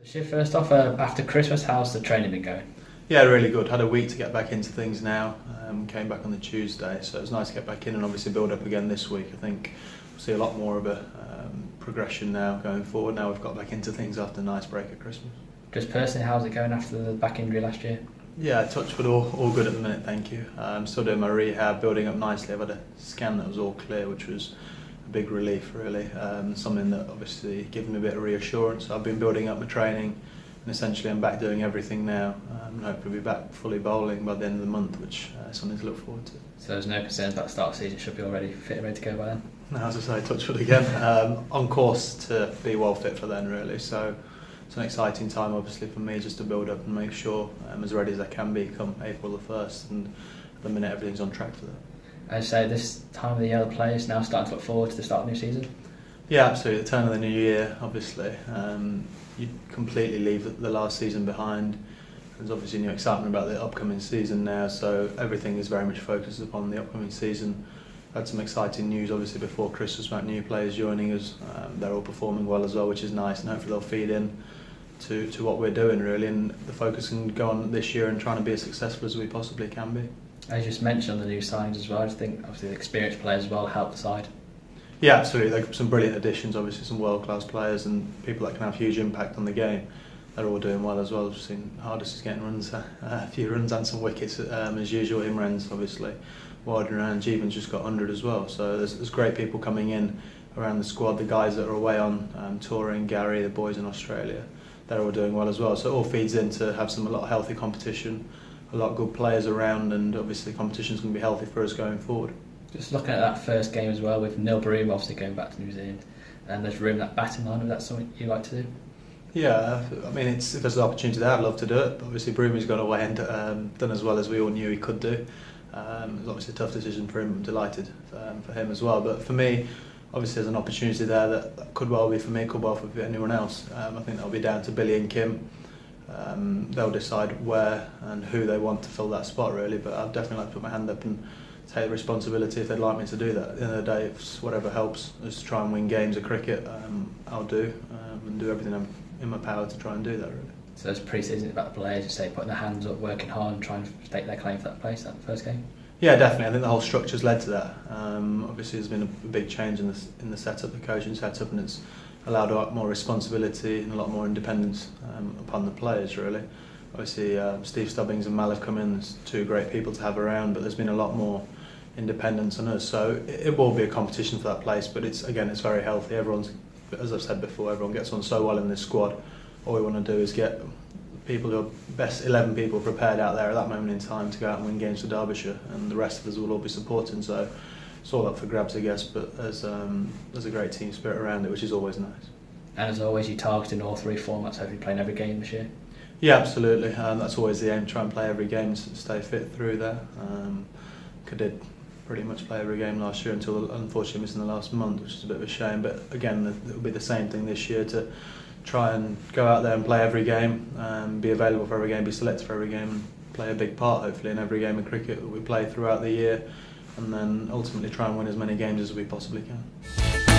Shiv, first off, after Christmas, how's the training been going? Yeah, really good. Had a week to get back into things now. Came back on the Tuesday, so it was nice to get back in and obviously build up again this week. I think we'll see a lot more of a progression now going forward. Now we've got back into things after a nice break at Christmas. Just personally, how's it going after the back injury last year? Yeah, touch wood, all good at the minute, thank you. I'm still doing my rehab, building up nicely. I've had a scan that was all clear, which was a big relief really. Something that obviously given me a bit of reassurance. I've been building up my training and essentially I'm back doing everything now. And hopefully be back fully bowling by the end of the month, which is something to look forward to. So there's no concerns about the start of the season, should be already fit and ready to go by then? No, as I say, touch wood again. On course to be well fit for then really. So it's an exciting time obviously for me just to build up and make sure I'm as ready as I can be come April the 1st, and at the minute everything's on track for that. I'd say this time of the year the players now starting to look forward to the start of the new season? Yeah, absolutely. The turn of the new year, obviously. You completely leave the last season behind. There's obviously new excitement about the upcoming season now, so everything is very much focused upon the upcoming season. Had some exciting news obviously before Christmas about new players joining us. They're all performing well as well, which is nice, and hopefully they'll feed in to what we're doing really, and the focus can go on this year and trying to be as successful as we possibly can be. As you just mentioned on the new signings as well, I think obviously the experienced players as well help the side. Yeah, absolutely. They're some brilliant additions, obviously some world-class players and people that can have huge impact on the game. They're all doing well as well. We've seen Hardest is getting runs, a few runs and some wickets as usual. Imran's obviously wide around. Jeevan's just got 100 as well. So there's great people coming in around the squad. The guys that are away on touring, Gary, the boys in Australia, they're all doing well as well. So it all feeds in to have a lot of healthy competition, a lot of good players around, and obviously competition's going to be healthy for us going forward. Just looking at that first game as well, with Neil Broom obviously going back to New Zealand, and there's room that batting line. Is that something you like to do? Yeah, I mean, if there's an opportunity there, I'd love to do it. But obviously, Broomy's gone away and done as well as we all knew he could do. It was obviously a tough decision for him. I'm delighted for him as well. But for me, obviously, there's an opportunity there that could well be for me, could well be for anyone else. I think that'll be down to Billy and Kim. They'll decide where and who they want to fill that spot, really. But I'd definitely like to put my hand up and take the responsibility if they'd like me to do that. At the end of the day, if it's whatever helps us to try and win games of cricket, I'll do and do everything I'm in my power to try and do that really. So it's pre-season about the players, you say, putting their hands up, working hard and trying to stake their claim for that place, that first game? Yeah, definitely. I think the whole structure's led to that. Obviously there's been a big change in the setup, the coaching setup, and it's allowed a lot more responsibility and a lot more independence upon the players really. Obviously Steve Stubbings and Mal have come in as two great people to have around, but there's been a lot more independence on us, so it will be a competition for that place, but it's very healthy. Everyone's, as I've said before, everyone gets on so well in this squad. All we want to do is get people who are best 11 people prepared out there at that moment in time to go out and win games for Derbyshire, and the rest of us will all be supporting, so it's all up for grabs I guess, but there's a great team spirit around it, which is always nice. And as always, you targeting all three formats, hopefully playing every game this year? Yeah, absolutely. That's always the aim, try and play every game and stay fit through there. Did pretty much play every game last year until unfortunately missing the last month, which is a bit of a shame, but again it will be the same thing this year, to try and go out there and play every game, be available for every game, be selected for every game, and play a big part hopefully in every game of cricket that we play throughout the year, and then ultimately try and win as many games as we possibly can.